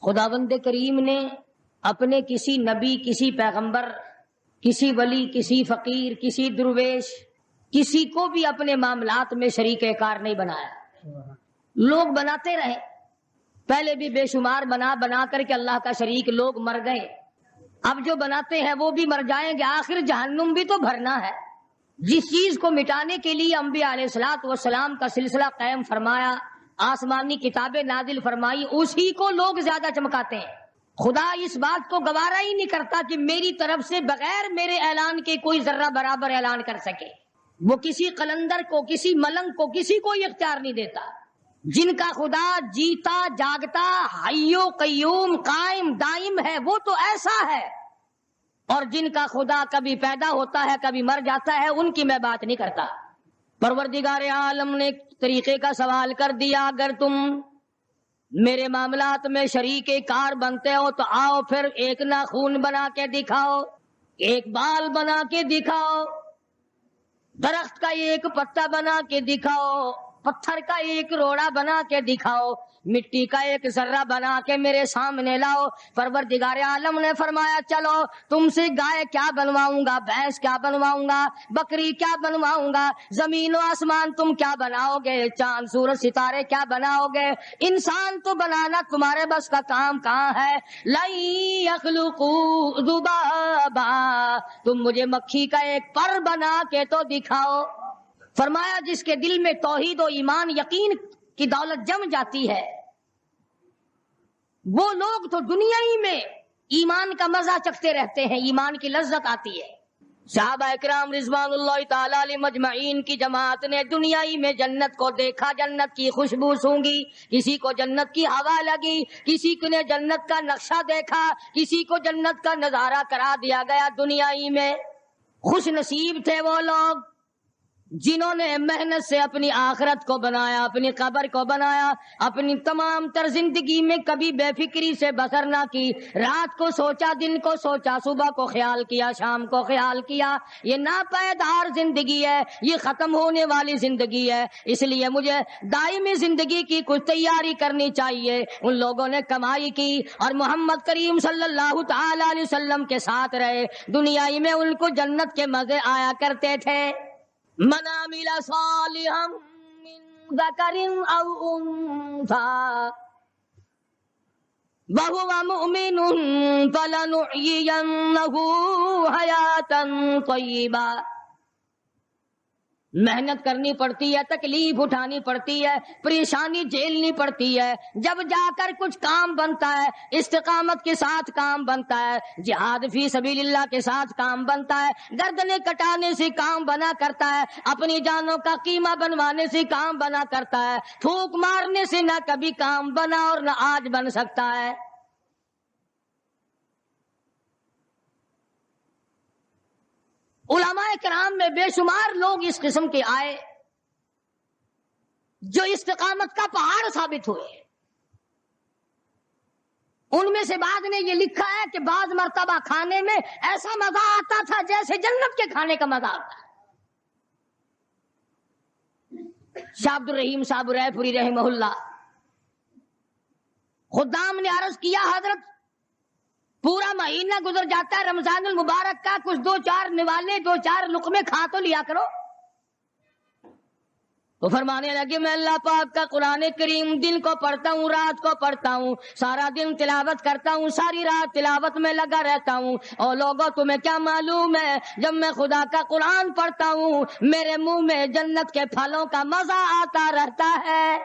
خداوند کریم نے اپنے کسی نبی، کسی پیغمبر، کسی ولی، کسی فقیر، کسی درویش، کسی کو بھی اپنے معاملات میں شریک کار نہیں بنایا۔ لوگ بناتے رہے، پہلے بھی بے شمار بنا بنا کر کے اللہ کا شریک لوگ مر گئے، اب جو بناتے ہیں وہ بھی مر جائیں گے، آخر جہنم بھی تو بھرنا ہے۔ جس چیز کو مٹانے کے لیے انبیاء علیہ الصلوۃ والسلام کا سلسلہ قائم فرمایا، آسمانی کتابیں نازل فرمائی، اسی کو لوگ زیادہ چمکاتے ہیں۔ خدا اس بات کو گوارا ہی نہیں کرتا کہ میری طرف سے بغیر میرے اعلان کے کوئی ذرہ برابر اعلان کر سکے۔ وہ کسی قلندر کو، کسی ملنگ کو، کسی کو یہ اختیار نہیں دیتا۔ جن کا خدا جیتا جاگتا، حی و قیوم، قائم دائم ہے، وہ تو ایسا ہے، اور جن کا خدا کبھی پیدا ہوتا ہے کبھی مر جاتا ہے، ان کی میں بات نہیں کرتا۔ پروردگار عالم نے ایک طریقے کا سوال کر دیا، اگر تم میرے معاملات میں شریک کار بنتے ہو تو آؤ پھر ایک ناخون بنا کے دکھاؤ، ایک بال بنا کے دکھاؤ، درخت کا ایک پتا بنا کے دکھاؤ، پتھر کا ایک روڑا بنا کے دکھاؤ، مٹی کا ایک ذرہ بنا کے میرے سامنے لاؤ۔ پروردگار عالم نے فرمایا چلو تم سے گائے کیا بنواؤں گا، بھینس کیا بنواؤں گا، بکری کیا بنواؤں گا، زمین و آسمان تم کیا بناؤ گے، چاند سورج ستارے کیا بناؤ گے، انسان تو بنانا تمہارے بس کا کام کہاں ہے۔ لن یخلقوا ذبابا، تم مجھے مکھی کا ایک پر بنا کے تو دکھاؤ۔ فرمایا جس کے دل میں توحید و ایمان، یقین کی دولت جم جاتی ہے، وہ لوگ تو دنیا ہی میں ایمان کا مزہ چکھتے رہتے ہیں، ایمان کی لذت آتی ہے۔ صحابہ اکرام رضوان اللہ تعالی علیہ مجمعین کی جماعت نے دنیا ہی میں جنت کو دیکھا، جنت کی خوشبو سونگی، کسی کو جنت کی ہوا لگی، کسی کو نے جنت کا نقشہ دیکھا، کسی کو جنت کا نظارہ کرا دیا گیا۔ دنیا ہی میں خوش نصیب تھے وہ لوگ جنہوں نے محنت سے اپنی آخرت کو بنایا، اپنی قبر کو بنایا، اپنی تمام تر زندگی میں کبھی بے فکری سے بسر نہ کی، رات کو سوچا، دن کو سوچا، صبح کو خیال کیا، شام کو خیال کیا۔ یہ ناپائیدار زندگی ہے، یہ ختم ہونے والی زندگی ہے، اس لیے مجھے دائمی زندگی کی کچھ تیاری کرنی چاہیے۔ ان لوگوں نے کمائی کی اور محمد کریم صلی اللہ تعالی علیہ وسلم کے ساتھ رہے، دنیا میں ان کو جنت کے مزے آیا کرتے تھے۔ من عمل صالحا من ذکر او انثى وهو مؤمن فلنحيينه حياة طیبہ۔ محنت کرنی پڑتی ہے، تکلیف اٹھانی پڑتی ہے، پریشانی جھیلنی پڑتی ہے، جب جا کر کچھ کام بنتا ہے، استقامت کے ساتھ کام بنتا ہے، جہاد فی سبیل اللہ کے ساتھ کام بنتا ہے، گردنیں کٹانے سے کام بنا کرتا ہے، اپنی جانوں کا قیمہ بنوانے سے کام بنا کرتا ہے، پھونک مارنے سے نہ کبھی کام بنا اور نہ آج بن سکتا ہے۔ علماء کرام میں بے شمار لوگ اس قسم کے آئے جو استقامت کا پہاڑ ثابت ہوئے۔ ان میں سے بعض نے یہ لکھا ہے کہ بعض مرتبہ کھانے میں ایسا مزہ آتا تھا جیسے جنت کے کھانے کا مزہ آتا ہے۔ شاہ عبد الرحیم صاحب رائے پوری رحمہ اللہ، خدام نے عرض کیا حضرت پورا مہینہ گزر جاتا ہے رمضان المبارک کا، کچھ دو چار نوالے، دو چار لقمے کھا تو لیا کرو۔ تو فرمانے لگے میں اللہ پاک کا قرآن کریم دن کو پڑھتا ہوں، رات کو پڑھتا ہوں، سارا دن تلاوت کرتا ہوں، ساری رات تلاوت میں لگا رہتا ہوں، اور لوگوں تمہیں کیا معلوم ہے جب میں خدا کا قرآن پڑھتا ہوں میرے منہ میں جنت کے پھلوں کا مزہ آتا رہتا ہے۔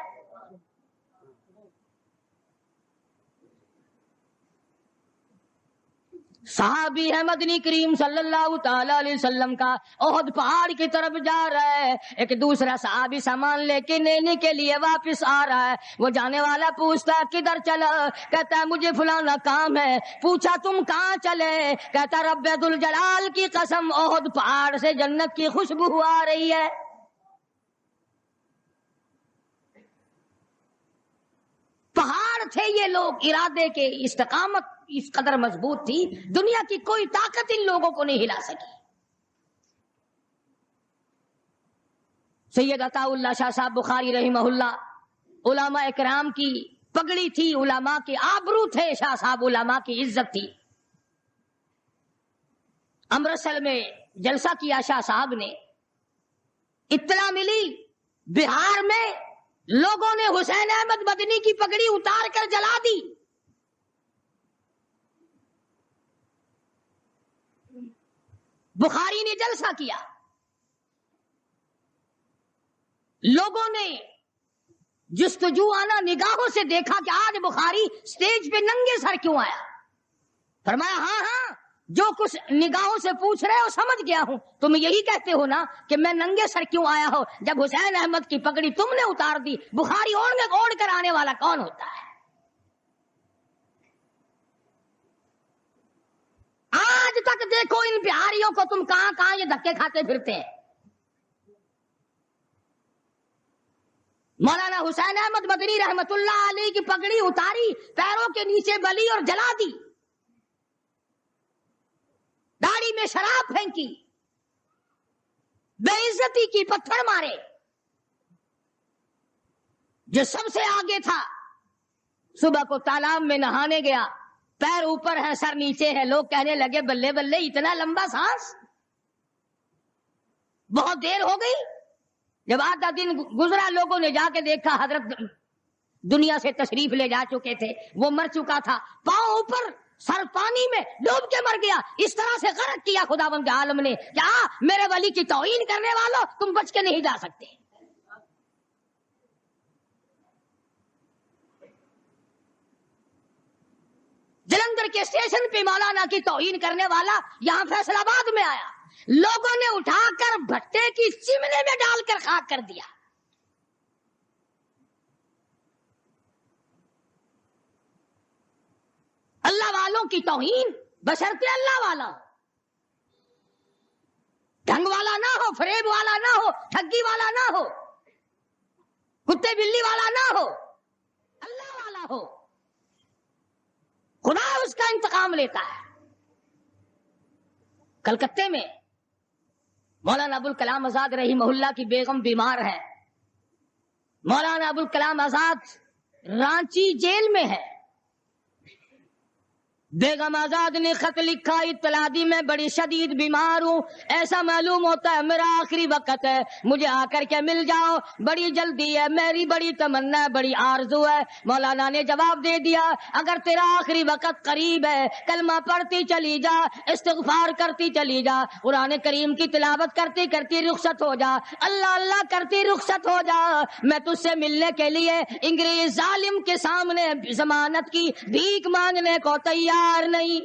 صحابی ہے مدنی کریم صلی اللہ تعالی علیہ وسلم کا، احد پہاڑ کی طرف جا رہا ہے، ایک دوسرا صحابی سامان لے کے لینے کے لیے واپس آ رہا ہے، وہ جانے والا پوچھتا ہے کدھر چلا، کہتا ہے مجھے فلانا کام ہے، پوچھا تم کہاں چلے، کہتا رب ذوالجلال کی قسم احد پہاڑ سے جنت کی خوشبو آ رہی ہے۔ پہاڑ تھے یہ لوگ، ارادے کے، استقامت اس قدر مضبوط تھی، دنیا کی کوئی طاقت ان لوگوں کو نہیں ہلا سکی۔ سید عطا اللہ شاہ صاحب بخاری رحمہ اللہ علماء اکرام کی پگڑی تھی، علماء کے آبرو تھے، شاہ صاحب علماء کی عزت تھی۔ امرتسر میں جلسہ کیا شاہ صاحب نے، اطلاع ملی بہار میں لوگوں نے حسین احمد مدنی کی پگڑی اتار کر جلا دی۔ بخاری نے جلسہ کیا، لوگوں نے جستجوانہ نگاہوں سے دیکھا کہ آج بخاری سٹیج پہ ننگے سر کیوں آیا؟ فرمایا ہاں جو کچھ نگاہوں سے پوچھ رہے ہو سمجھ گیا ہوں، تم یہی کہتے ہو نا کہ میں ننگے سر کیوں آیا ہو جب حسین احمد کی پگڑی تم نے اتار دی۔ بخاری اوڑھ کر آنے والا کون ہوتا ہے؟ آج تک دیکھو ان بہاریوں کو، تم کہاں کہاں یہ دھکے کھاتے پھرتے ہیں۔ مولانا حسین احمد مدنی رحمت اللہ علیہ کی پگڑی اتاری، پیروں کے نیچے بلی اور جلا دی، داڑھی میں شراب پھینکی، بے عزتی کی، پتھر مارے۔ جو سب سے آگے تھا صبح کو تالاب میں نہانے گیا، پیر اوپر ہے سر نیچے ہے، لوگ کہنے لگے بلے بلے اتنا لمبا سانس، بہت دیر ہو گئی۔ جب آدھا دن گزرا، لوگوں نے جا کے دیکھا حضرت دنیا سے تشریف لے جا چکے تھے، وہ مر چکا تھا، پاؤں اوپر سر پانی میں ڈوب کے مر گیا۔ اس طرح سے غرق کیا خداوند عالم نے کہ میرے ولی کی توہین کرنے والوں تم بچ کے نہیں جا سکتے۔ جلندھر کے اسٹیشن پہ مولانا کی توہین کرنے والا یہاں فیصل آباد میں آیا، لوگوں نے اٹھا کر بھٹے کی چمنے میں ڈال کر خاک کر دیا۔ اللہ والوں کی توہین، بشرطے اللہ والا ہو، ڈھنگ والا نہ ہو، فریب والا نہ ہو، ٹھگی والا نہ ہو، کتے بلی والا نہ ہو، اللہ والا ہو، خدا اس کا انتقام لیتا ہے۔ کلکتے میں مولانا ابوالکلام آزاد رحمہ اللہ کی بیگم بیمار ہے، مولانا ابوالکلام آزاد رانچی جیل میں ہے۔ بیگم آزاد نے خط لکھا، اطلاع دی میں بڑی شدید بیمار ہوں، ایسا معلوم ہوتا ہے میرا آخری وقت ہے، مجھے آ کر کے مل جاؤ، بڑی جلدی ہے، میری بڑی تمنا ہے، بڑی آرزو ہے۔ مولانا نے جواب دے دیا اگر تیرا آخری وقت قریب ہے، کلمہ پڑھتی چلی جا، استغفار کرتی چلی جا، قرآن کریم کی تلاوت کرتی کرتی رخصت ہو جا، اللہ اللہ کرتی رخصت ہو جا، میں تجھ سے ملنے کے لیے انگریز ظالم کے سامنے ضمانت کی بھیک مانگنے کو تیار نہیں۔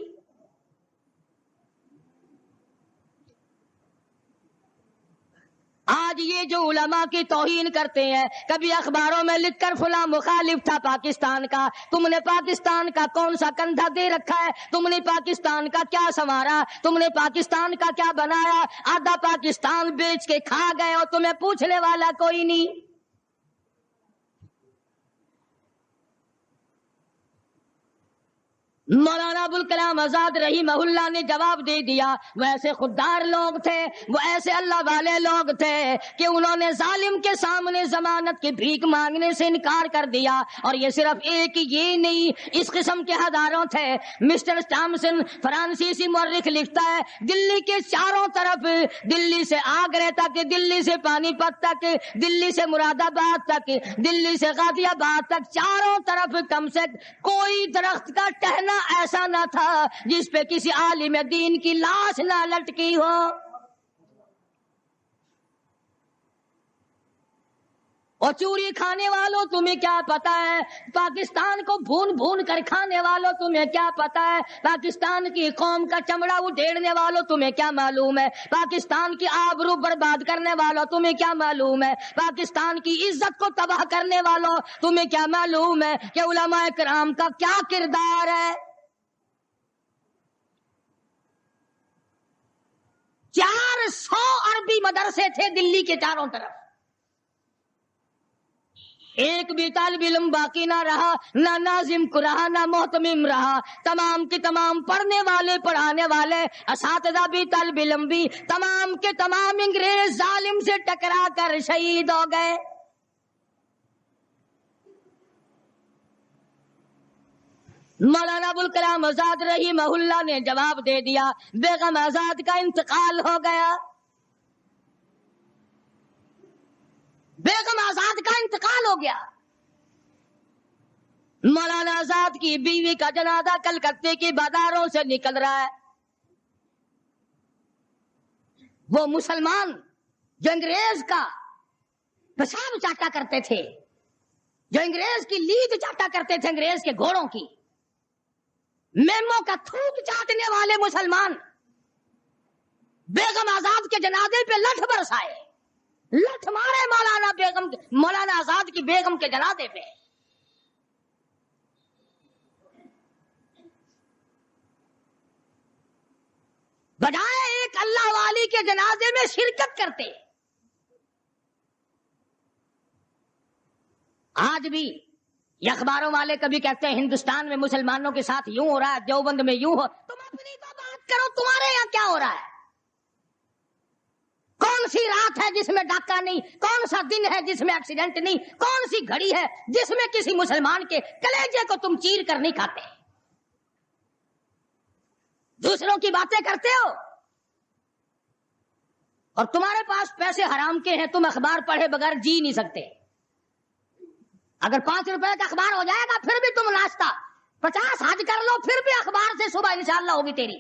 آج یہ جو علماء کی توہین کرتے ہیں، کبھی اخباروں میں لکھ کر فلاں مخالف تھا پاکستان کا، تم نے پاکستان کا کون سا کندھا دے رکھا ہے، تم نے پاکستان کا کیا سنوارا، تم نے پاکستان کا کیا بنایا، آدھا پاکستان بیچ کے کھا گئے اور تمہیں پوچھنے والا کوئی نہیں۔ مولانا ابوالکلام آزاد رحمہ اللہ نے جواب دے دیا، وہ ایسے خوددار لوگ تھے، وہ ایسے اللہ والے لوگ تھے کہ انہوں نے ظالم کے سامنے ضمانت کی بھیک مانگنے سے انکار کر دیا۔ اور یہ صرف ایک یہ نہیں، اس قسم کے ہزاروں تھے۔ مسٹر ٹامسن فرانسیسی مورخ لکھتا ہے دلی کے چاروں طرف، دلی سے آگرہ تک، دلی سے پانی پت تک، دلی سے مراد آباد تک، دلی سے غازی آباد تک، چاروں طرف کم سے کوئی درخت کا ٹہنا ایسا نہ تھا جس پہ کسی عالم دین کی لاش نہ لٹکی ہو۔ اور چوری کھانے والوں تمہیں کیا پتا ہے، پاکستان کو بھون بھون کر کھانے والوں تمہیں کیا پتا ہے، پاکستان کی قوم کا چمڑا اڈھیڑنے والوں تمہیں کیا معلوم ہے، پاکستان کی آبرو برباد کرنے والوں تمہیں کیا معلوم ہے، پاکستان کی عزت کو تباہ کرنے والوں تمہیں کیا معلوم ہے کہ علماء کرام کا کیا کردار ہے۔ 400 عربی مدرسے تھے دلی کے چاروں طرف، ایک بھی طالب علم باقی نہ رہا، نہ ناظم کو رہا، نہ محتمم رہا، تمام کے تمام پڑھنے والے پڑھانے والے اساتذہ بھی طالب علم بھی تمام کے تمام انگریز ظالم سے ٹکرا کر شہید ہو گئے۔ مولانا ابوالکلام آزاد رحمہ اللہ نے جواب دے دیا، بیگم آزاد کا انتقال ہو گیا، بیگم آزاد کا انتقال ہو گیا۔ مولانا آزاد کی بیوی کا جنازہ کلکتے کی بازاروں سے نکل رہا ہے۔ وہ مسلمان جو انگریز کا پیشاب چاٹا کرتے تھے، جو انگریز کی لید چاٹا کرتے تھے، انگریز کے گھوڑوں کی میموں کا تھوک چاٹنے والے مسلمان بیگم آزاد کے جنازے پہ لٹھ برسائے، لٹھ مارے مولانا آزاد کی بیگم کے جنازے پہ۔ بجائے ایک اللہ والی کے جنازے میں شرکت کرتے۔ آج بھی یہ اخباروں والے کبھی کہتے ہیں ہندوستان میں مسلمانوں کے ساتھ یوں ہو رہا ہے، دیوبند میں یوں ہو، تم اپنی تو بات کرو، تمہارے یہاں کیا ہو رہا ہے؟ کون سی رات ہے جس میں ڈاکہ نہیں؟ کون سا دن ہے جس میں ایکسیڈنٹ نہیں؟ کون سی گھڑی ہے جس میں کسی مسلمان کے کلیجے کو تم چیر کر نہیں کھاتے؟ دوسروں کی باتیں کرتے ہو اور تمہارے پاس پیسے حرام کے ہیں، تم اخبار پڑھے بغیر جی نہیں سکتے۔ اگر 5 روپے کا اخبار ہو جائے گا پھر بھی تم ناشتہ 50 حج کر لو، پھر بھی اخبار سے صبح انشاءاللہ ہوگی تیری۔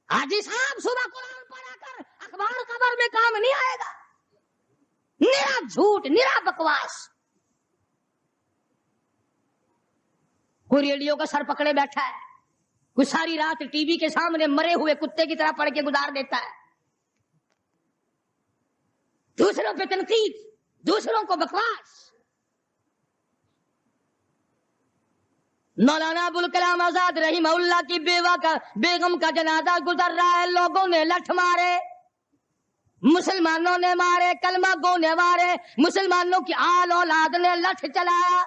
حاجی صاحب صبح قرآن پڑھا کر اخبار خبر میں کام نہیں آئے گا، نرا جھوٹ، نرا بکواس۔ کوئی ریڈیو کا سر پکڑے بیٹھا ہے، کوئی ساری رات ٹی وی کے سامنے مرے ہوئے کتے کی طرح پڑھ کے گزار دیتا ہے، دوسروں پہ تنقید، دوسروں کو بکواس۔ مولانا ابوالکلام آزاد رحمہ اللہ کی بیگم کا جنازہ گزر رہا ہے، لوگوں نے لٹھ مارے، مسلمانوں نے مارے، کلمہ گو نے مارے، مسلمانوں کی آل اولاد نے لٹھ چلایا۔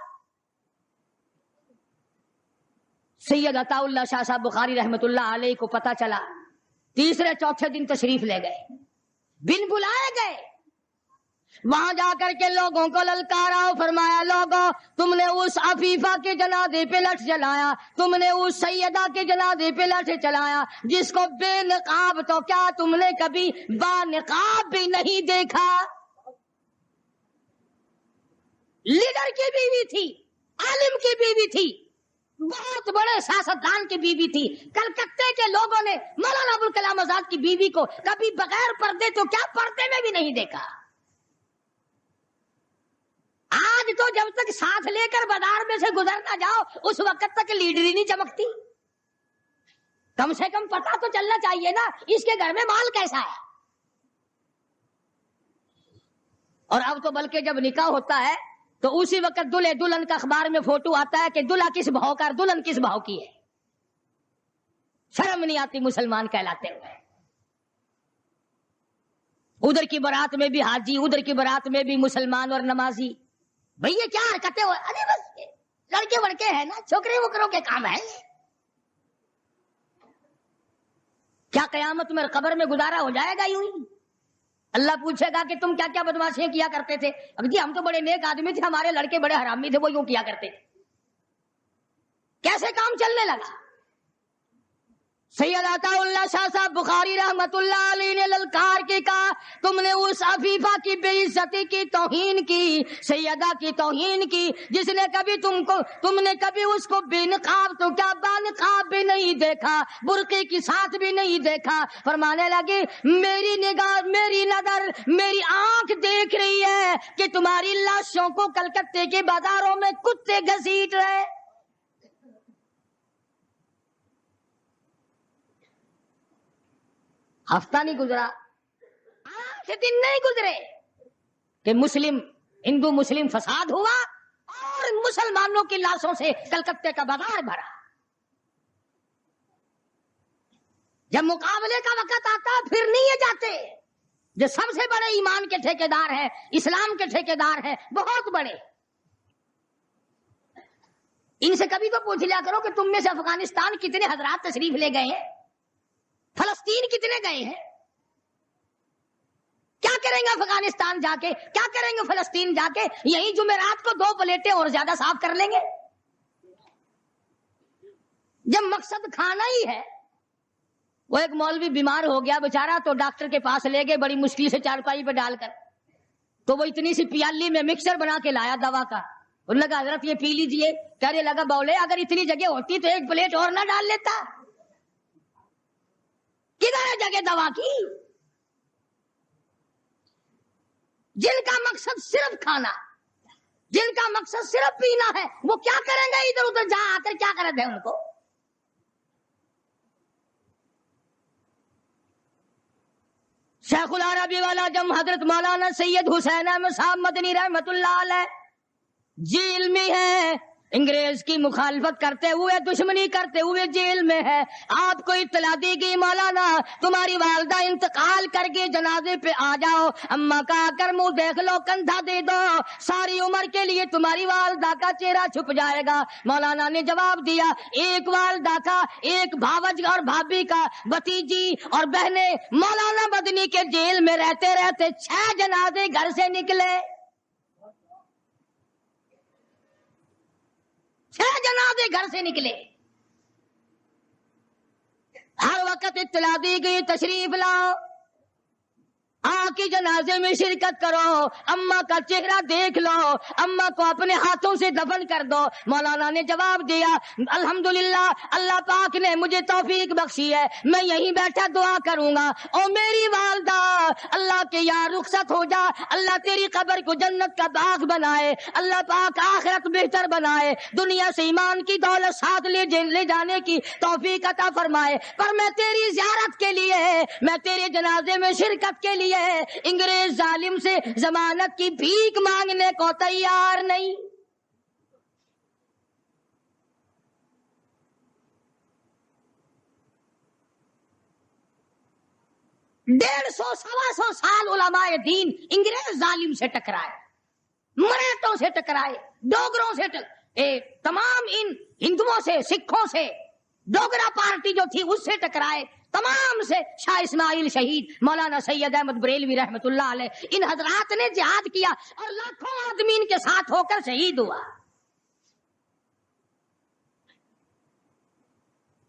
سید عطا اللہ شاہ صاحب بخاری رحمت اللہ علیہ کو پتا چلا، تیسرے چوتھے دن تشریف لے گئے، بن بلائے گئے، وہاں جا کر کے لوگوں کو للکارا، فرمایا لوگوں تم نے اس عفیفہ کے جنازے پہ لٹھ چلایا، تم نے اس سیدہ کے جنازے پہ لٹھ چلایا، جس کو بے نقاب تو کیا تم نے کبھی با نقاب بھی نہیں دیکھا۔ لیڈر کی بیوی تھی، عالم کی بیوی تھی، بہت بڑے سیاستدان کی بیوی تھی۔ کلکتے کے لوگوں نے مولانا ابوالکلام آزاد کی بیوی کو کبھی بغیر پردے تو کیا پردے میں بھی نہیں دیکھا۔ آج تو جب تک ساتھ لے کر بازار میں سے گزر نہ جاؤ اس وقت تک لیڈری نہیں چمکتی۔ کم سے کم پتہ تو چلنا چاہیے نا اس کے گھر میں مال کیسا ہے۔ اور اب تو بلکہ جب نکاح ہوتا ہے تو اسی وقت دلہے دلہن کا اخبار میں فوٹو آتا ہے کہ دلہا کس بھاؤ کا، دلہن کس بھاؤ کی ہے۔ شرم نہیں آتی مسلمان کہلاتے ہوئے۔ ادھر کی بارات میں بھی حاجی، ادھر کی بارات میں بھی مسلمان اور نمازی۔ بھئی یہ کیا حرکتیں ہو؟ ارے بس لڑکے وڑکے ہیں نا، چھوکرے وکروں کے کام ہے۔ کیا قیامت میں قبر میں گزارا ہو جائے گا یوں ہی؟ اللہ پوچھے گا کہ تم کیا کیا بدماشیاں کیا کرتے تھے؟ اب جی ہم تو بڑے نیک آدمی تھے، ہمارے لڑکے بڑے حرامی تھے، وہ یوں کیا کرتے تھے۔ کیسے کام چلنے لگا؟ سید عطا اللہ شاہ صاحب بخاری رحمت اللہ علیہ نے للکار کے کہا تم نے اس عفیفہ کی بے عزتی کی، توہین کی، سیدہ کی توہین کی، جس نے کبھی تم نے کبھی اس کو بے نقاب تو کیا با نقاب بھی نہیں دیکھا، برقعے کے ساتھ بھی نہیں دیکھا۔ فرمانے لگے میری نگاہ، میری نظر، میری آنکھ دیکھ رہی ہے کہ تمہاری لاشوں کو کلکتے کے بازاروں میں کتے گھسیٹ رہے۔ ہفتہ نہیں گزرا، 8 دن نہیں گزرے کہ ہندو مسلم فساد ہوا اور مسلمانوں کی لاشوں سے کلکتے کا بازار بھرا۔ جب مقابلے کا وقت آتا پھر نہیں یہ جاتے۔ جو سب سے بڑے ایمان کے ٹھیکیدار ہیں، اسلام کے ٹھیکیدار ہیں، بہت بڑے، ان سے کبھی تو پوچھ لیا کرو کہ تم میں سے افغانستان کتنے حضرات تشریف لے گئے ہیں، فلسطین کتنے گئے ہیں، کیا کریں گے افغانستان جا کے، کیا کریں گے فلسطین جا کے؟ یہی جمعرات کو 2 پلیٹیں اور زیادہ صاف کر لیں گے۔ جب مقصد کھانا ہی ہے. وہ ایک مولوی بیمار ہو گیا بیچارہ، تو ڈاکٹر کے پاس لے گئے بڑی مشکل سے چارپائی پہ ڈال کر. تو وہ اتنی سی پیالی میں مکسچر بنا کے لایا دوا کا. انہوں نے کہا حضرت یہ پی لیجئے. کہنے لگا بولے اگر اتنی جگہ ہوتی تو ایک پلیٹ اور نہ ڈال لیتا. کدھر ہے جگہ دوا کی؟ جن کا مقصد صرف کھانا، جن کا مقصد صرف پینا ہے، وہ کیا کریں گے ادھر ادھر جا آ کر؟ کیا کرے تھے ان کو؟ شیخ العربی والا جم حضرت مولانا سید حسین احمد صاحب مدنی رحمت اللہ علیہ جیل میں ہے، انگریز کی مخالفت کرتے ہوئے، دشمنی کرتے ہوئے جیل میں ہے. آپ کو اطلاع دی گئی مولانا تمہاری والدہ انتقال کر کے جنازے پہ آ جاؤ. اماں کا کر منہ دیکھ لو، کندھا دے دو، ساری عمر کے لیے تمہاری والدہ کا چہرہ چھپ جائے گا. مولانا نے جواب دیا ایک والدہ کا، ایک بھاوج اور بھابھی کا، بھتیجی اور بہنیں. مولانا مدنی کے جیل میں رہتے رہتے 6 جنازے گھر سے نکلے. 6 جنازے گھر سے نکلے. ہر وقت اطلاع دی گئی تشریف لاؤ، آ کے جنازے میں شرکت کرو، اماں کا چہرہ دیکھ لو، اماں کو اپنے ہاتھوں سے دفن کر دو. مولانا نے جواب دیا الحمدللہ اللہ پاک نے مجھے توفیق بخشی ہے، میں یہیں بیٹھا دعا کروں گا. او میری والدہ اللہ کے یار رخصت ہو جا، اللہ تیری قبر کو جنت کا باغ بنائے، اللہ پاک آخرت بہتر بنائے، دنیا سے ایمان کی دولت ساتھ لے جانے کی توفیق عطا فرمائے. پر میں تیری زیارت کے لیے، میں تیرے جنازے میں شرکت کے لیے انگریز ظالم سے ضمانت کی بھیک مانگنے کو تیار نہیں. ڈیڑھ سو 125 سال علماء دین انگریز ظالم سے ٹکرائے، مراٹھوں سے ٹکرائے، ڈوگروں سے تمام ان ہندوؤں سے، سکھوں سے، ڈوگرا پارٹی جو تھی اس سے ٹکرائے، تمام سے. شاہ اسماعیل شہید، مولانا سید احمد بریلوی رحمت اللہ علیہ، ان حضرات نے جہاد کیا اور لاکھوں آدمین کے ساتھ ہو کر شہید ہوا.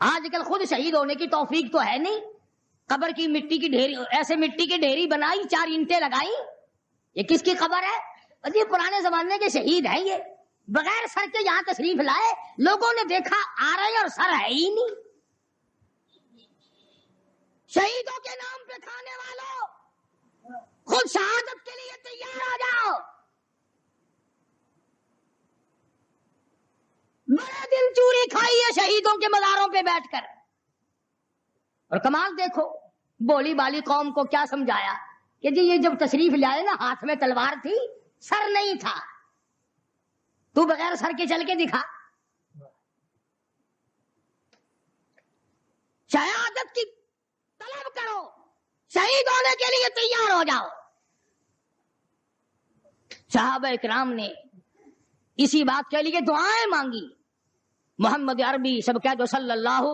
آج کل خود شہید ہونے کی توفیق تو ہے نہیں. قبر کی مٹی کی ڈھیری، ایسے مٹی کی ڈھیری بنائی، 4 اینٹیں لگائی، یہ کس کی قبر ہے؟ یہ پرانے زمانے کے شہید ہیں، یہ بغیر سر کے یہاں تشریف لائے، لوگوں نے دیکھا آ رہے اور سر ہے ہی نہیں. شہیدوں کے نام پہ کھانے والوں، خود شہادت کے لیے تیار ہو جاؤ. بڑے دن چوری کھائی ہے شہیدوں کے مزاروں پہ بیٹھ کر. اور کمال دیکھو، بولی بالی قوم کو کیا سمجھایا کہ جی یہ جب تشریف لائے نا، ہاتھ میں تلوار تھی، سر نہیں تھا، تو بغیر سر کے چل کے دکھا. شہادت کی طلب کرو، شہید ہونے کے لیے تیار ہو جاؤ. صحابہ اکرام نے اسی بات کے لیے دعائیں مانگی. محمد عربی سب کہہ دو صلی اللہ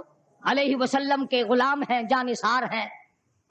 علیہ وسلم کے غلام ہیں، جانثار ہیں،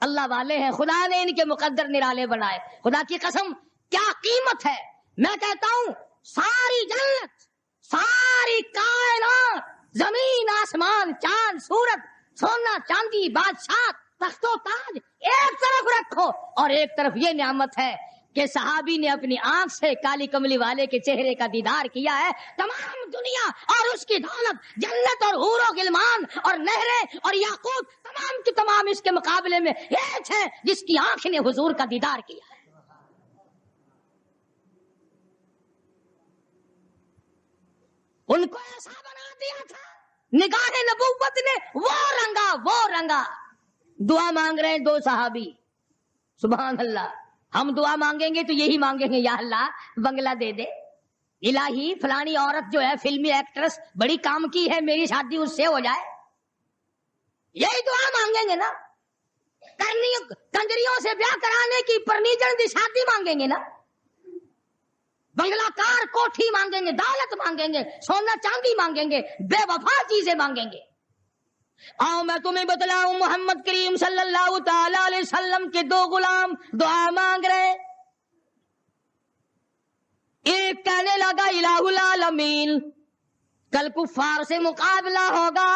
اللہ والے ہیں، خدا نے ان کے مقدر نرالے بنائے. خدا کی قسم کیا قیمت ہے. میں کہتا ہوں ساری جنت، ساری کائنات، زمین آسمان، چاند سورج، سونا چاندی، بادشاہ، تخت و تاج ایک طرف رکھو، اور ایک طرف یہ نعمت ہے کہ صحابی نے اپنی آنکھ سے کالی کملی والے کے چہرے کا دیدار کیا ہے. تمام دنیا اور اس کی دولت، جنت اور حور و غلمان اور نہریں اور یاقوت، تمام کی تمام اس کے مقابلے میں ایک ہے جس کی آنکھ نے حضور کا دیدار کیا ہے. ان کو ایسا بنا دیا تھا، نگاہ نبوت نے وہ رنگا. دعا مانگ رہے ہیں 2 صحابی، سبحان اللہ. ہم دعا مانگیں گے تو یہی مانگیں گے یا اللہ بنگلہ دے دے، الہی فلانی عورت جو ہے فلمی ایکٹریس بڑی کام کی ہے، میری شادی اس سے ہو جائے. یہی دعا مانگیں گے نا. کنجریوں سے بیاہ کرانے کی پرنیجن دی شادی مانگیں گے نا. بنگلہ کار کوٹھی مانگیں گے، دولت مانگیں گے، سونا چاندی مانگیں گے، بے وفا چیزیں مانگیں گے. آؤ میں تمہیں بتلاؤں، محمد کریم صلی اللہ تعالی علیہ وسلم کے 2 غلام دعا مانگ رہے. ایک کہنے لگا الہ العالمین، کل کفار سے مقابلہ ہوگا،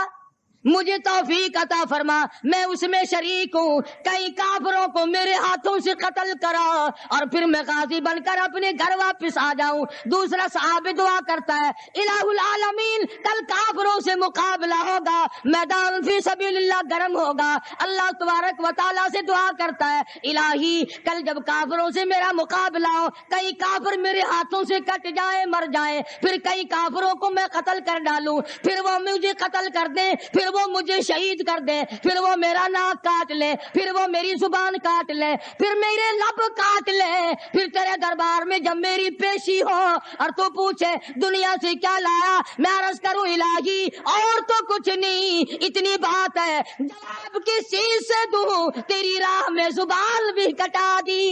مجھے توفیق عطا فرما، میں اس میں شریک ہوں، کئی کافروں کو میرے ہاتھوں سے قتل کرا اور پھر میں غازی بن کر اپنے گھر واپس آ جاؤں۔ دوسرا صحابی دعا کرتا ہے، الہ العالمین کل کافروں سے مقابلہ ہوگا، میدان فی سبیل اللہ گرم ہوگا۔ اللہ تبارک و تعالیٰ سے دعا کرتا ہے، الہی کل جب کافروں سے میرا مقابلہ ہو، کئی کافر میرے ہاتھوں سے کٹ جائیں مر جائیں، پھر کئی کافروں کو میں قتل کر ڈالوں، پھر وہ مجھے قتل کر دیں، پھر وہ مجھے شہید کر دے، پھر وہ میرا ناک کاٹ لے، پھر وہ میری زبان کاٹ لے، پھر میرے لب کاٹ لے، پھر تیرے دربار میں جب میری پیشی ہو اور تو پوچھے دنیا سے کیا لایا، میں عرض کروں الہی اور تو کچھ نہیں، اتنی بات ہے جواب کس چیز سے دوں، تیری راہ میں زبان بھی کٹا دی۔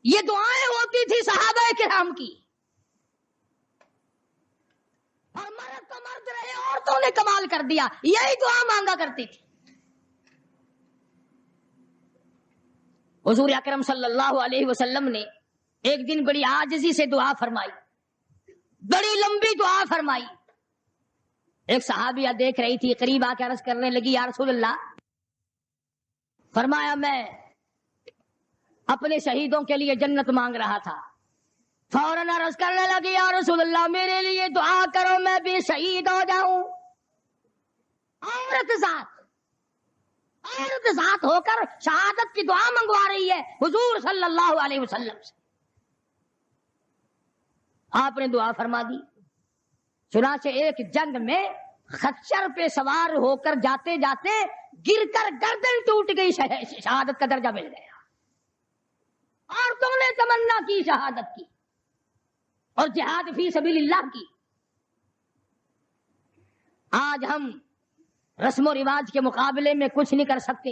یہ دعائیں ہوتی تھی صحابہ کرام کی، اور مرد تو مرد رہے، عورتوں نے کمال کر دیا، یہی دعا مانگا کرتی تھی۔ حضور اکرم صلی اللہ علیہ وسلم نے ایک دن بڑی عاجزی سے دعا فرمائی، بڑی لمبی دعا فرمائی۔ ایک صحابیہ دیکھ رہی تھی، قریب آ کے عرض کرنے لگی، یا رسول اللہ، فرمایا میں اپنے شہیدوں کے لیے جنت مانگ رہا تھا، فوراً عرض کرنے لگی، یا رسول اللہ میرے لیے دعا کرو میں بھی شہید ہو جاؤں۔ عورت ذات ہو کر شہادت کی دعا منگوا رہی ہے حضور صلی اللہ علیہ وسلم سے۔ آپ نے دعا فرما دی۔ چنانچہ ایک جنگ میں خچر پہ سوار ہو کر جاتے جاتے گر کر گردن ٹوٹ گئی، شہادت کا درجہ مل گیا۔ عورتوں نے تمنا کی شہادت کی اور جہاد فی سبیل اللہ کی۔ آج ہم رسم و رواج کے مقابلے میں کچھ نہیں کر سکتے،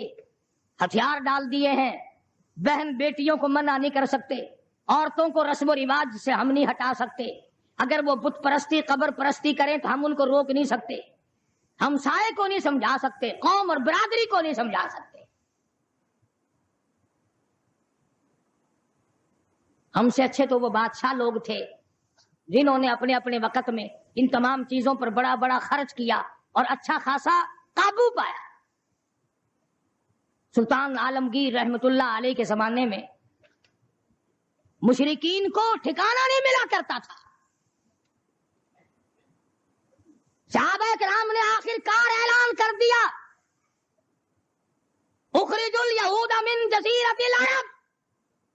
ہتھیار ڈال دیے ہیں، بہن بیٹیوں کو منع نہیں کر سکتے، عورتوں کو رسم و رواج سے ہم نہیں ہٹا سکتے، اگر وہ بت پرستی قبر پرستی کریں تو ہم ان کو روک نہیں سکتے، ہم سائے کو نہیں سمجھا سکتے، قوم اور برادری کو نہیں سمجھا سکتے۔ ہم سے اچھے تو وہ بادشاہ لوگ تھے جنہوں نے اپنے اپنے وقت میں ان تمام چیزوں پر بڑا بڑا خرچ کیا اور اچھا خاصا قابو پایا۔ سلطان عالمگیر رحمت اللہ علیہ کے زمانے میں مشرکین کو ٹھکانہ نہیں ملا کرتا تھا۔ صحابہ کرام نے آخر کار اعلان کر دیا، اخرجوا الیہود من جزیرۃ العرب،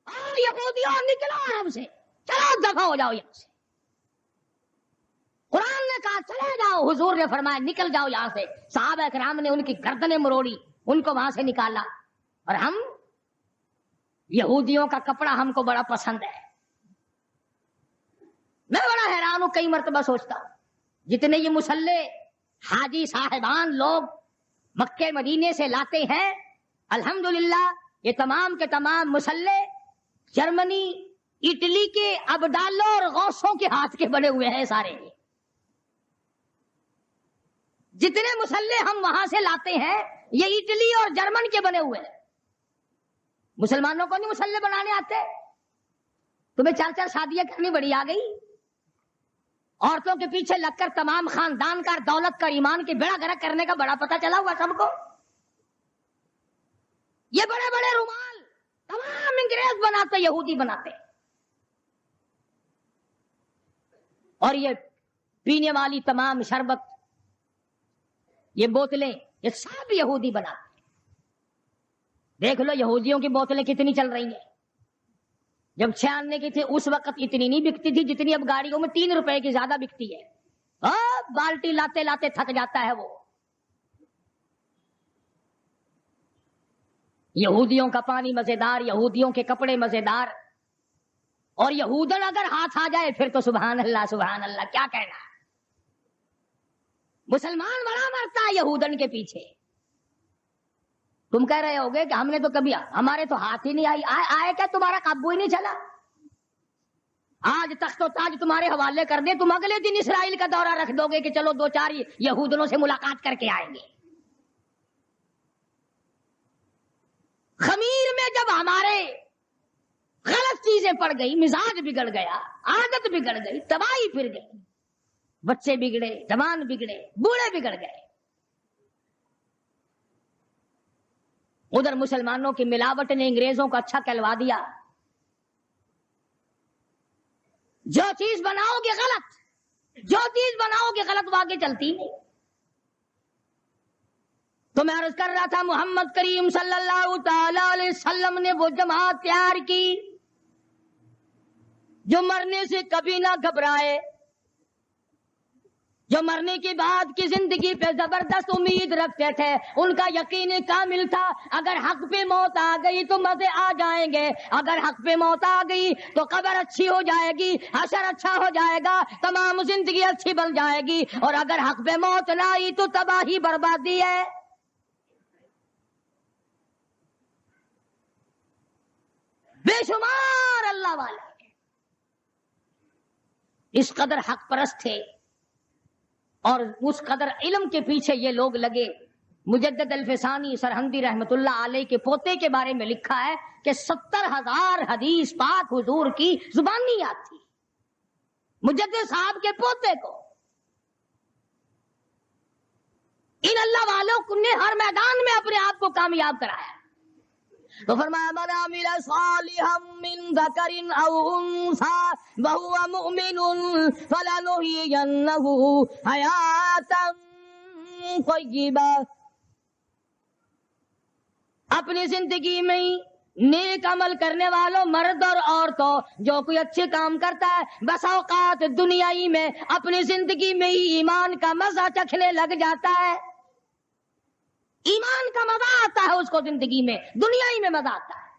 اور یہودیوں نکلو عرب سے، چلو دفع ہو جاؤ یہاں سے۔ قرآن نے کہا چلے جاؤ، حضور نے فرمایا نکل جاؤ یہاں سے۔ صحابہ کرام نے ان کی گردنیں مروڑی، ان کو وہاں سے نکالا۔ اور ہم یہودیوں کا کپڑا ہم کو بڑا پسند ہے۔ میں بڑا حیران ہوں، کئی مرتبہ سوچتا ہوں جتنے یہ مسلح حاجی صاحبان لوگ مکے مدینے سے لاتے ہیں، الحمدللہ یہ تمام کے تمام مسلح جرمنی اٹلی کے ابدالوں اور غوثوں کے ہاتھ کے بنے ہوئے ہیں سارے۔ جتنے مسلح ہم وہاں سے لاتے ہیں یہ اٹلی اور جرمن کے بنے ہوئے ہیں۔ مسلمانوں کو نہیں مسلح بنانے آتے؟ تمہیں 4 شادیاں کرنی بڑی آ گئی، عورتوں کے پیچھے لگ کر تمام خاندان کا دولت کا ایمان کی بیڑا گرک کرنے کا بڑا پتہ چلا ہوا سب کو۔ یہ بڑے بڑے رومال تمام انگریز بناتے، یہودی بناتے، اور یہ پینے والی تمام شربت، یہ بوتلیں، یہ سب یہودی بناتے۔ دیکھ لو یہودیوں کی بوتلیں کتنی چل رہی ہیں۔ جب 96 کی تھی اس وقت اتنی نہیں بکتی تھی جتنی اب گاڑیوں میں 3 روپے کی زیادہ بکتی ہے۔ بالٹی لاتے لاتے تھک جاتا ہے وہ۔ یہودیوں کا پانی مزیدار، یہودیوں کے کپڑے مزیدار، اور یہودن اگر ہاتھ آ جائے پھر تو سبحان اللہ سبحان اللہ، کیا کہنا۔ مسلمان بڑا مرتا ہے یہودن کے پیچھے۔ تم کہہ رہے ہوگے کہ ہم نے تو کبھی، ہمارے تو ہاتھ ہی نہیں آئے کیا، تمہارا قابو ہی نہیں چلا۔ آج تخت و تاج تمہارے حوالے کر دے، تم اگلے دن اسرائیل کا دورہ رکھ دو گے کہ چلو 2-4 یہودنوں سے ملاقات کر کے آئیں گے۔ خمیر میں جب ہمارے غلط غلط چیزیں پڑ گئی، مزاج بگڑ گیا، عادت بگڑ گئی، تباہی پھر گئی، بچے بگڑے، جوان بگڑے، بوڑھے بگڑ گئے۔ ادھر مسلمانوں کی ملاوٹ نے انگریزوں کو اچھا کہلوا دیا، جو چیز بناؤ گے غلط، جو چیز بناؤ گے غلط وہ آگے چلتی نہیں۔ تو میں عرض کر رہا تھا محمد کریم صلی اللہ تعالی علیہ وسلم نے وہ جماعت تیار کی جو مرنے سے کبھی نہ گھبرائے، جو مرنے کے بعد کی زندگی پہ زبردست امید رکھتے تھے، ان کا یقین کامل تھا اگر حق پہ موت آ گئی تو مزے آ جائیں گے، اگر حق پہ موت آ گئی تو قبر اچھی ہو جائے گی، حشر اچھا ہو جائے گا، تمام زندگی اچھی بن جائے گی، اور اگر حق پہ موت نہ آئی تو تباہی بربادی ہے۔ بے شمار اللہ والے اس قدر حق پرست تھے اور اس قدر علم کے پیچھے یہ لوگ لگے۔ مجدد الفسانی سرہندی رحمت اللہ علیہ کے پوتے کے بارے میں لکھا ہے کہ 70,000 حدیث پاک حضور کی زبانی یاد تھی مجدد صاحب کے پوتے کو۔ ان اللہ والوں نے ہر میدان میں اپنے آپ کو کامیاب کرایا۔ تو فرمایا من عمل صالحا من ذکر او انثى وهو مؤمن فلنحيينه حیاتا طیبہ، اپنی زندگی میں نیک عمل کرنے والوں مرد اور عورتوں جو کوئی اچھے کام کرتا ہے بس اوقات دنیائی میں اپنی زندگی میں ہی ایمان کا مزہ چکھنے لگ جاتا ہے، ایمان کا مزہ آتا ہے اس کو زندگی میں، دنیا ہی میں مزہ آتا ہے۔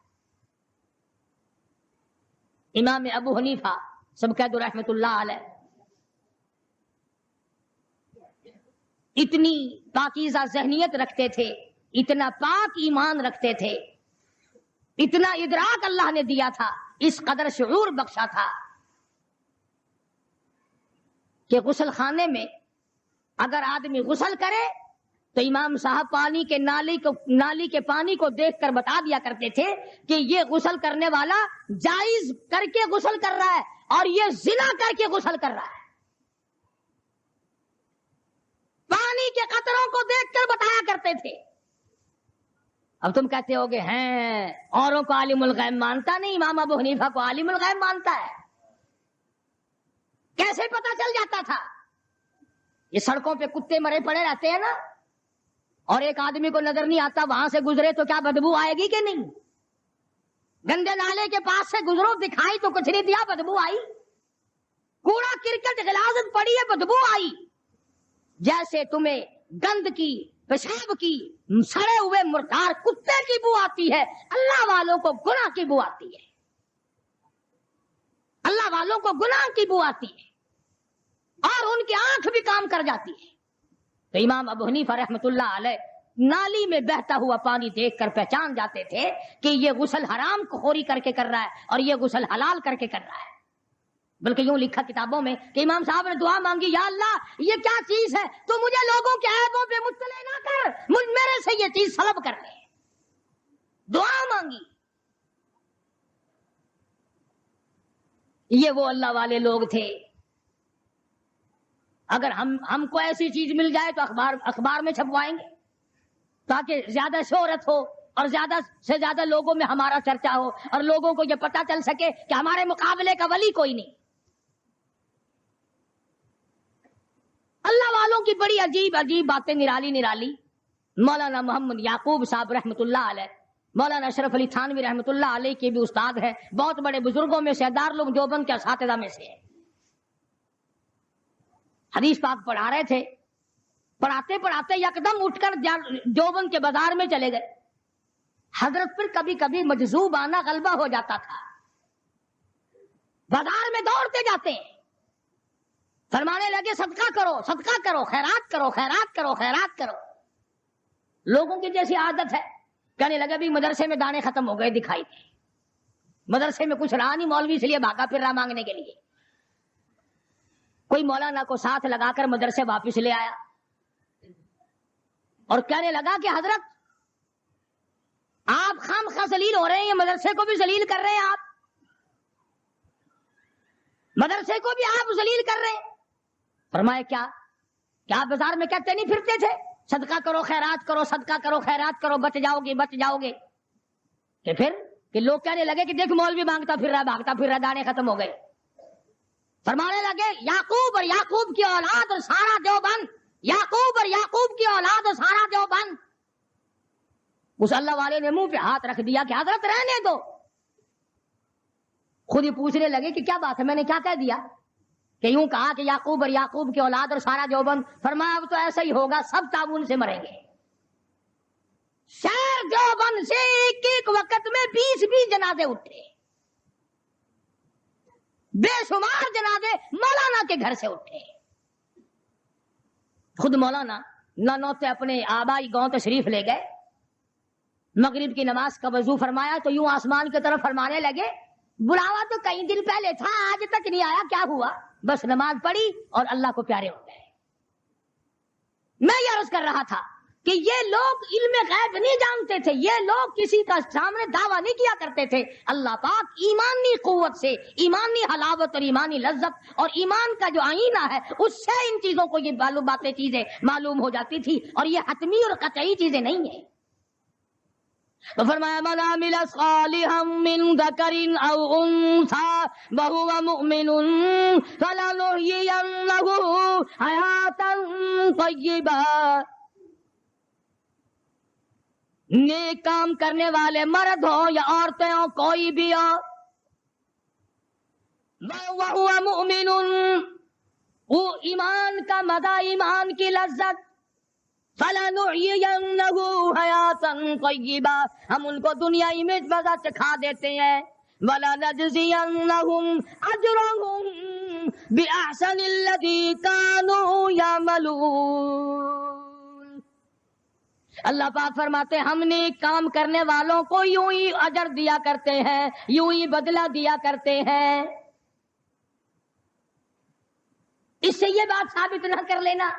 امام ابو حنیفہ سب کہہ دو رحمت اللہ علیہ اتنی پاکیزہ ذہنیت رکھتے تھے، اتنا پاک ایمان رکھتے تھے، اتنا ادراک اللہ نے دیا تھا، اس قدر شعور بخشا تھا کہ غسل خانے میں اگر آدمی غسل کرے تو امام صاحب نالی کے پانی کو دیکھ کر بتا دیا کرتے تھے کہ یہ غسل کرنے والا جائز کر کے غسل کر رہا ہے اور یہ زنا کر کے غسل کر رہا ہے۔ پانی کے قطروں کو دیکھ کر بتایا کرتے تھے۔ اب تم کہتے ہوگے ہیں اوروں کو عالم الغیب مانتا نہیں، امام ابو حنیفہ کو عالم الغیب مانتا ہے، کیسے پتا چل جاتا تھا؟ یہ سڑکوں پہ کتے مرے پڑے رہتے ہیں نا، اور ایک آدمی کو نظر نہیں آتا وہاں سے گزرے تو کیا بدبو آئے گی کہ نہیں؟ گندے نالے کے پاس سے گزرو، دکھائی تو کچھ نہیں دیا، بدبو آئی، کوڑا کرکٹ غلاظت پڑی ہے، بدبو آئی۔ جیسے تمہیں گند کی، پیشاب کی، سڑے ہوئے مردار کتے کی بو آتی ہے، اللہ والوں کو گناہ کی بو آتی ہے، اللہ والوں کو گناہ کی بو آتی ہے اور ان کی آنکھ بھی کام کر جاتی ہے۔ تو امام ابو حنیفہ رحمت اللہ علیہ نالی میں بہتا ہوا پانی دیکھ کر پہچان جاتے تھے کہ یہ غسل حرام خوری کر کے کر رہا ہے اور یہ غسل حلال کر کے کر رہا ہے۔ بلکہ یوں لکھا کتابوں میں کہ امام صاحب نے دعا مانگی، یا اللہ یہ کیا چیز ہے، تو مجھے لوگوں کے عیبوں پہ مطلع نہ کر، میرے سے یہ چیز سلب کر لے، دعا مانگی۔ یہ وہ اللہ والے لوگ تھے۔ اگر ہم کو ایسی چیز مل جائے تو اخبار میں چھپوائیں گے تاکہ زیادہ شہرت ہو اور زیادہ سے زیادہ لوگوں میں ہمارا چرچا ہو اور لوگوں کو یہ پتا چل سکے کہ ہمارے مقابلے کا ولی کوئی نہیں۔ اللہ والوں کی بڑی عجیب عجیب باتیں نرالی نرالی۔ مولانا محمد یعقوب صاحب رحمت اللہ علیہ، مولانا اشرف علی تھانوی رحمت اللہ علیہ کے بھی استاد ہیں، بہت بڑے بزرگوں میں سے، دارالعلوم دیوبند کے اساتذہ میں سے ہیں۔ حدیث پاک پڑھا رہے تھے، پڑھاتے پڑھاتے یکدم اٹھ کر دیوبند کے بازار میں چلے گئے۔ حضرت پھر کبھی کبھی مجذوب آنا غلبہ ہو جاتا تھا، بازار میں دوڑتے جاتے ہیں، فرمانے لگے صدقہ کرو، صدقہ کرو، خیرات کرو، خیرات کرو، خیرات کرو۔ لوگوں کی جیسی عادت ہے، کہنے لگا بھی مدرسے میں دانے ختم ہو گئے، دکھائی دے، مدرسے میں کچھ رہا نہیں، مولوی اس لیے بھاگا پھر رہا مانگنے کے لیے۔ کوئی مولانا کو ساتھ لگا کر مدرسے واپس لے آیا اور کہنے لگا کہ حضرت آپ خام خواہ ذلیل ہو رہے ہیں، یہ مدرسے کو بھی ذلیل کر رہے ہیں آپ، مدرسے کو بھی آپ ذلیل کر رہے ہیں. فرمایا کیا بازار میں کہتے نہیں پھرتے تھے صدقہ کرو خیرات کرو, صدقہ کرو خیرات کرو, بچ جاؤ گے. کہ پھر کہ لوگ کہنے لگے کہ دیکھ مولوی مانگتا پھر رہا, دانے ختم ہو گئے. فرمانے لگے یعقوب اور یعقوب کی اولاد اور سارا دیوبند, یعقوب اور یعقوب کی اولاد اور سارا دیوبند. اس اللہ والے نے منہ پہ ہاتھ رکھ دیا کہ حضرت رہنے دو. خود ہی پوچھنے لگے کہ کیا بات ہے, میں نے کیا کہہ دیا کہ یوں کہا کہ یعقوب اور یعقوب کی اولاد اور سارا دیوبند. فرمایا اب تو ایسا ہی ہوگا, سب تعاون سے مریں گے. شہر دیوبند سے ایک وقت میں 20 جنازے اٹھے, بے شمار جنازے مولانا کے گھر سے اٹھے. خود مولانا نانوتے اپنے آبائی گاؤں تشریف لے گئے. مغرب کی نماز کا وضو فرمایا تو یوں آسمان کی طرف فرمانے لگے بلاوا تو کئی دن پہلے تھا, آج تک نہیں آیا, کیا ہوا؟ بس نماز پڑھی اور اللہ کو پیارے ہو گئے. میں یہ عرض کر رہا تھا کہ یہ لوگ علم غیب نہیں جانتے تھے, یہ لوگ کسی کا سامنے دعویٰ نہیں کیا کرتے تھے. اللہ پاک ایمانی قوت سے, ایمانی حلاوت اور ایمانی لذت اور ایمان کا جو آئینہ ہے اس سے ان چیزوں کو یہ باتیں چیزیں معلوم ہو جاتی تھی, اور یہ حتمی اور قطعی چیزیں نہیں ہیں. تو فرمایا من عمل صالحا من ذکر او انثى وهو مؤمن فلنحيينه حیاتا طیبا. نیک کام کرنے والے مرد ہو یا عورتیں ہو, کوئی بھی ہو, وهو مؤمن, وہ ایمان کا مزہ, ایمان کی لذت, فَلَنُحْيِيَنَّهُ حَيَاةً طَيِّبَةً, ہم ان کو دنیائی میں مزہ چکھا دیتے ہیں. وَلَنَجْزِيَنَّهُمْ أَجْرَهُمْ بِأَحْسَنِ الَّذِي كَانُوا يَعْمَلُونَ. اللہ پاک فرماتے ہیں ہم نے کام کرنے والوں کو یوں ہی اجر دیا کرتے ہیں, یوں ہی بدلہ دیا کرتے ہیں. اس سے یہ بات ثابت نہ کر لینا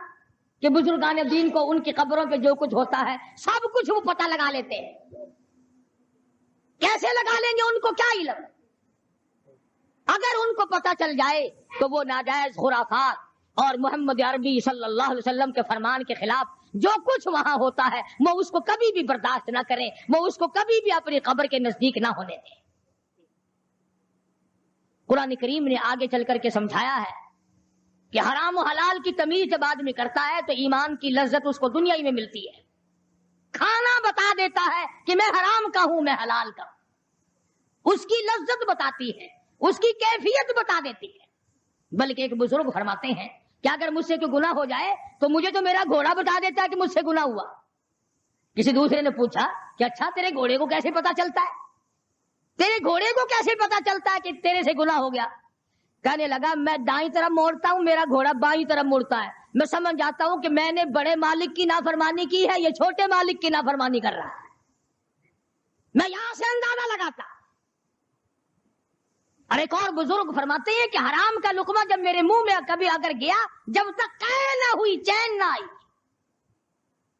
کہ بزرگان دین کو ان کی قبروں پہ جو کچھ ہوتا ہے سب کچھ وہ پتہ لگا لیتے ہیں. کیسے لگا لیں گے, ان کو کیا علم؟ اگر ان کو پتہ چل جائے تو وہ ناجائز خرافات اور محمد عربی صلی اللہ علیہ وسلم کے فرمان کے خلاف جو کچھ وہاں ہوتا ہے وہ اس کو کبھی بھی برداشت نہ کریں, وہ اس کو کبھی بھی اپنی قبر کے نزدیک نہ ہونے دیں. قرآن کریم نے آگے چل کر کے سمجھایا ہے کہ حرام و حلال کی تمیز جب آدمی کرتا ہے تو ایمان کی لذت اس کو دنیا ہی میں ملتی ہے. کھانا بتا دیتا ہے کہ میں حرام کا ہوں, میں حلال کا ہوں, اس کی لذت بتاتی ہے, اس کی کیفیت بتا دیتی ہے. بلکہ ایک بزرگ فرماتے ہیں کہ اگر مجھ سے کوئی گناہ ہو جائے تو مجھے تو میرا گھوڑا بتا دیتا ہے کہ مجھ سے گناہ ہوا. کسی دوسرے نے پوچھا کہ اچھا تیرے گھوڑے کو کیسے پتا چلتا ہے, تیرے گھوڑے کو کیسے پتا چلتا ہے کہ تیرے سے گناہ ہو گیا؟ کہنے لگا میں دائیں طرف موڑتا ہوں, میرا گھوڑا بائیں طرف مڑتا ہے, میں سمجھ جاتا ہوں کہ میں نے بڑے مالک کی نافرمانی کی ہے, یہ چھوٹے مالک کی نافرمانی کر رہا ہے. میں یہاں سے اندازہ لگاتا. اور ایک اور بزرگ فرماتے ہیں کہ حرام کا لقمہ جب میرے منہ میں کبھی اگر گیا, جب تک قے نہ ہوئی چین نہ آئی.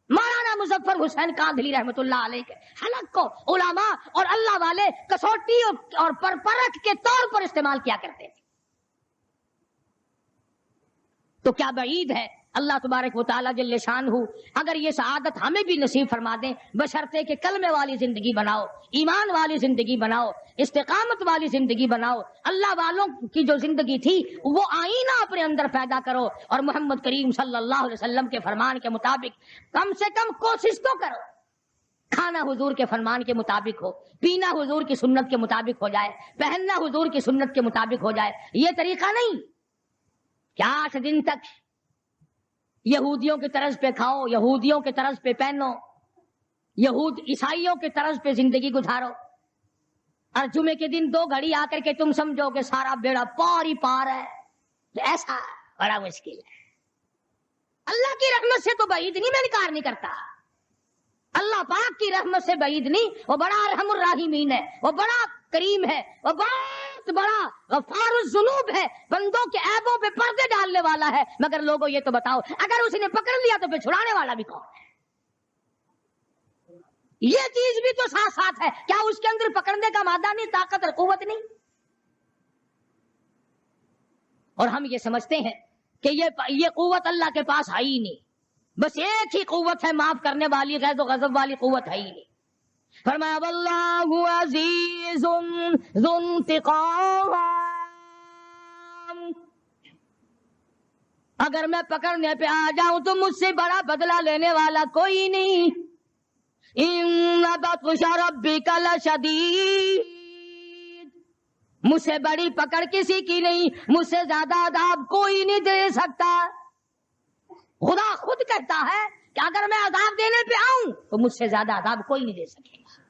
مولانا مظفر حسین کاندھلی رحمت اللہ علیہ کے حلق کو علماء اور اللہ والے کسوٹی اور پرپرکھ کے طور پر استعمال کیا کرتے تھے. تو کیا بعید ہے اللہ تبارک و تعالیٰ جل شانہ اگر یہ سعادت ہمیں بھی نصیب فرما دیں, بشرطے کہ کلمے والی زندگی بناؤ, ایمان والی زندگی بناؤ, استقامت والی زندگی بناؤ, اللہ والوں کی جو زندگی تھی وہ آئینہ اپنے اندر پیدا کرو, اور محمد کریم صلی اللہ علیہ وسلم کے فرمان کے مطابق کم سے کم کوشش تو کرو. کھانا حضور کے فرمان کے مطابق ہو, پینا حضور کی سنت کے مطابق ہو جائے, پہننا حضور کی سنت کے مطابق ہو جائے. یہ طریقہ نہیں کہ 8 دن تک یہودیوں کے طرز پہ کھاؤ, یہودیوں کے طرز پہ پہنو, یہود عیسائیوں کے طرز پہ زندگی گزارو, اور جمعے کے دن 2 گھڑی آ کر کے تم سمجھو کہ سارا بیڑا پار ہی پار ہے. تو ایسا بڑا مشکل ہے. اللہ کی رحمت سے تو بعید نہیں, میں انکار نہیں کرتا. اللہ پاک کی رحمت سے بعید نہیں, وہ بڑا ارحم الراحمین ہے, وہ بڑا کریم ہے, وہ بڑا غفار الذنوب ہے, بندوں کے عیبوں پہ پردے ڈالنے والا ہے. مگر لوگوں یہ تو بتاؤ, اگر اس نے پکڑ لیا تو پھر چھڑانے والا بھی کون ہے؟ یہ چیز بھی تو ساتھ ساتھ ہے. کیا اس کے اندر پکڑنے کا مادہ نہیں, طاقت اور قوت نہیں؟ اور ہم یہ سمجھتے ہیں کہ یہ قوت اللہ کے پاس ہے ہی نہیں، بس ایک ہی قوت ہے معاف کرنے والی، غیظ و غضب والی قوت ہے ہی نہیں۔ فرمایا واللہ عزیز ذو انتقام، اگر میں پکڑنے پہ آ جاؤں تو مجھ سے بڑا بدلہ لینے والا کوئی نہیں۔ ان بطش ربک لشدید، مجھ سے بڑی پکڑ کسی کی نہیں، مجھ سے زیادہ عذاب کوئی نہیں دے سکتا۔ خدا خود کہتا ہے کہ اگر میں عذاب دینے پہ آؤں تو مجھ سے زیادہ عذاب کوئی نہیں دے سکے گا۔